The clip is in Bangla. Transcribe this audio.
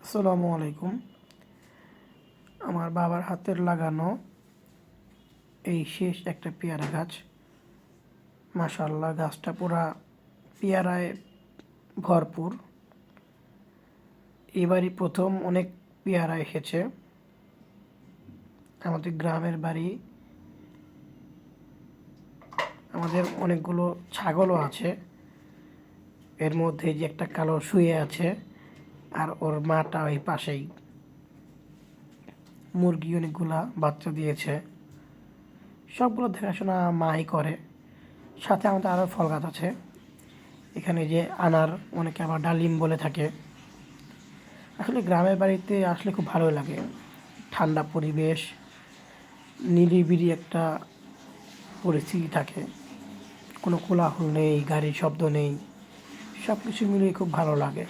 আসসালামু আলাইকুম। আমার বাবার হাতের লাগানো এই শেষ একটা পেয়ারা গাছ। মাশাআল্লাহ, গাছটা পুরা পেয়ারায় ভরপুর। এবারই প্রথম অনেক পেয়ারা এসেছে। আমাদের গ্রামের বাড়ি, আমাদের অনেকগুলো ছাগলও আছে। এর মধ্যে যে একটা কালো শুয়ে আছে, আর ওর মাটা ওই পাশেই। মুরগি অনেকগুলা বাচ্চা দিয়েছে। সবগুলো দেখাশোনা মাই করে। সাথে আমাদের আরও ফল গাছ আছে। এখানে যে আনার, অনেকে আবার ডালিম বলে থাকে। আসলে গ্রামের বাড়িতে আসলে খুব ভালোই লাগে। ঠান্ডা পরিবেশ, নিরিবিলি একটা পরিস্থিতি থাকে। কোনো কোলাহল নেই, গাড়ির শব্দ নেই। সব কিছু মিলিয়ে খুব ভালো লাগে।